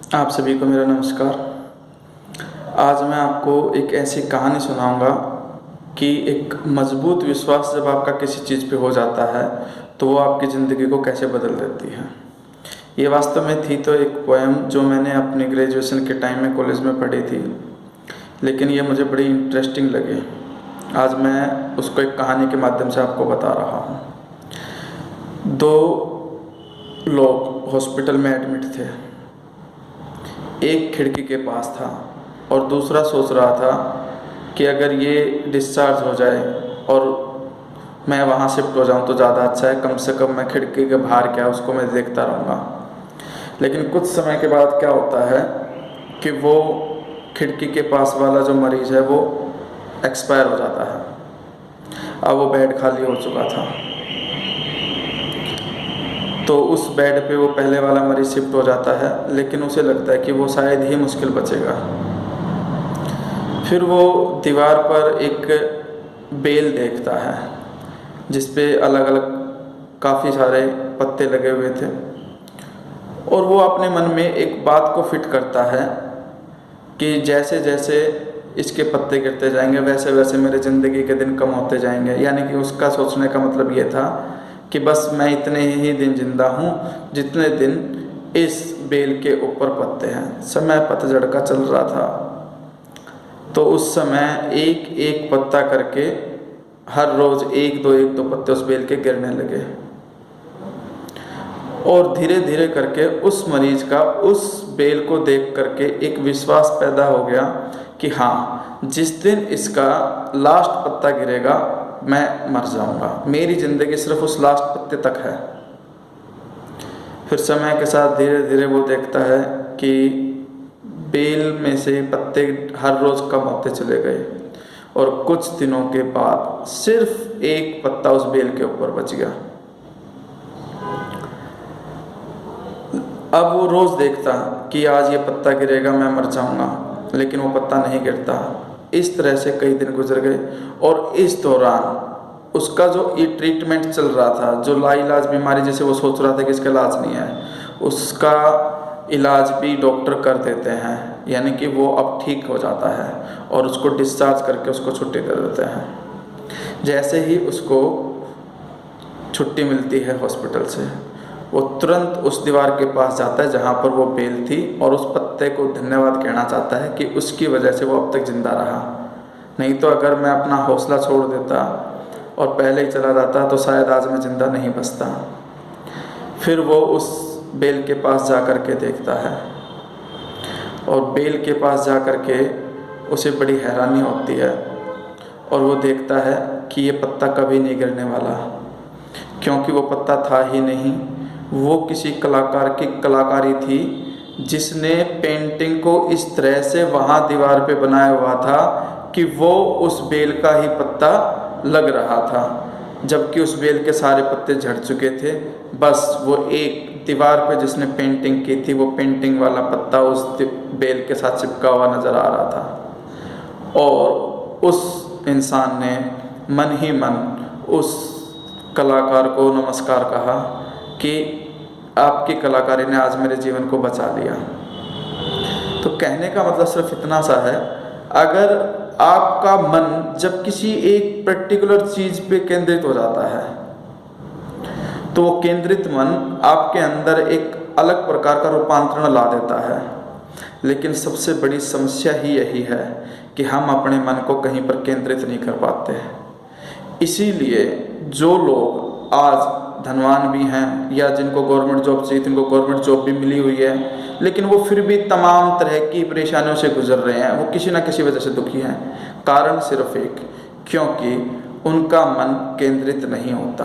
आप सभी को मेरा नमस्कार। आज मैं आपको एक ऐसी कहानी सुनाऊंगा कि एक मज़बूत विश्वास जब आपका किसी चीज़ पे हो जाता है तो वो आपकी ज़िंदगी को कैसे बदल देती है। ये वास्तव में थी तो एक पोएम जो मैंने अपनी ग्रेजुएशन के टाइम में कॉलेज में पढ़ी थी, लेकिन ये मुझे बड़ी इंटरेस्टिंग लगी। आज मैं उसको एक कहानी के माध्यम से आपको बता रहा हूँ। दो लोग हॉस्पिटल में एडमिट थे। एक खिड़की के पास था और दूसरा सोच रहा था कि अगर ये डिस्चार्ज हो जाए और मैं वहाँ शिफ्ट हो जाऊँ तो ज़्यादा अच्छा है, कम से कम मैं खिड़की के बाहर क्या उसको मैं देखता रहूँगा। लेकिन कुछ समय के बाद क्या होता है कि वो खिड़की के पास वाला जो मरीज़ है वो एक्सपायर हो जाता है। अब वो बेड खाली हो चुका था, तो उस बेड पे वो पहले वाला मरीज़ शिफ्ट हो जाता है, लेकिन उसे लगता है कि वो शायद ही मुश्किल बचेगा। फिर वो दीवार पर एक बेल देखता है जिस पे अलग अलग काफ़ी सारे पत्ते लगे हुए थे, और वो अपने मन में एक बात को फिट करता है कि जैसे जैसे इसके पत्ते गिरते जाएंगे वैसे वैसे मेरे ज़िंदगी के दिन कम होते जाएंगे। यानी कि उसका सोचने का मतलब ये था कि बस मैं इतने ही दिन जिंदा हूँ जितने दिन इस बेल के ऊपर पत्ते हैं। समय पतझड़ का चल रहा था, तो उस समय एक एक पत्ता करके हर रोज़ एक दो पत्ते उस बेल के गिरने लगे, और धीरे धीरे करके उस मरीज का उस बेल को देख करके एक विश्वास पैदा हो गया कि हाँ, जिस दिन इसका लास्ट पत्ता गिरेगा मैं मर जाऊंगा, मेरी ज़िंदगी सिर्फ उस लास्ट पत्ते तक है। फिर समय के साथ धीरे धीरे वो देखता है कि बेल में से पत्ते हर रोज़ कम होते चले गए, और कुछ दिनों के बाद सिर्फ एक पत्ता उस बेल के ऊपर बच गया। अब वो रोज़ देखता कि आज ये पत्ता गिरेगा मैं मर जाऊंगा, लेकिन वो पत्ता नहीं गिरता। इस तरह से कई दिन गुजर गए, और इस दौरान उसका जो ये ट्रीटमेंट चल रहा था, जो लाइलाज बीमारी जैसे वो सोच रहा था कि इसका इलाज नहीं है, उसका इलाज भी डॉक्टर कर देते हैं। यानी कि वो अब ठीक हो जाता है और उसको डिस्चार्ज करके उसको छुट्टी दे देते हैं। जैसे ही उसको छुट्टी मिलती है हॉस्पिटल से, वो तुरंत उस दीवार के पास जाता है जहाँ पर वो बेल थी, और उस पत्ते को धन्यवाद कहना चाहता है कि उसकी वजह से वो अब तक ज़िंदा रहा। नहीं तो अगर मैं अपना हौसला छोड़ देता और पहले ही चला जाता तो शायद आज मैं ज़िंदा नहीं बचता। फिर वो उस बेल के पास जा कर के देखता है, और बेल के पास जा कर के उसे बड़ी हैरानी होती है, और वो देखता है कि ये पत्ता कभी नहीं गिरने वाला, क्योंकि वो पत्ता था ही नहीं। वो किसी कलाकार की कलाकारी थी जिसने पेंटिंग को इस तरह से वहाँ दीवार पे बनाया हुआ था कि वो उस बेल का ही पत्ता लग रहा था, जबकि उस बेल के सारे पत्ते झड़ चुके थे। बस वो एक दीवार पे जिसने पेंटिंग की थी वो पेंटिंग वाला पत्ता उस बेल के साथ चिपका हुआ नज़र आ रहा था, और उस इंसान ने मन ही मन उस कलाकार को नमस्कार कहा कि आपकी कलाकारी ने आज मेरे जीवन को बचा लिया। तो कहने का मतलब सिर्फ इतना सा है, अगर आपका मन जब किसी एक पर्टिकुलर चीज़ पे केंद्रित हो जाता है तो वो केंद्रित मन आपके अंदर एक अलग प्रकार का रूपांतरण ला देता है। लेकिन सबसे बड़ी समस्या ही यही है कि हम अपने मन को कहीं पर केंद्रित नहीं कर पाते। इसीलिए जो लोग आज धनवान भी हैं या जिनको गवर्नमेंट जॉब चाहिए, जिनको गवर्नमेंट जॉब भी मिली हुई है, लेकिन वो फिर भी तमाम तरह की परेशानियों से गुजर रहे हैं, वो किसी ना किसी वजह से दुखी हैं। कारण सिर्फ एक, क्योंकि उनका मन केंद्रित नहीं होता।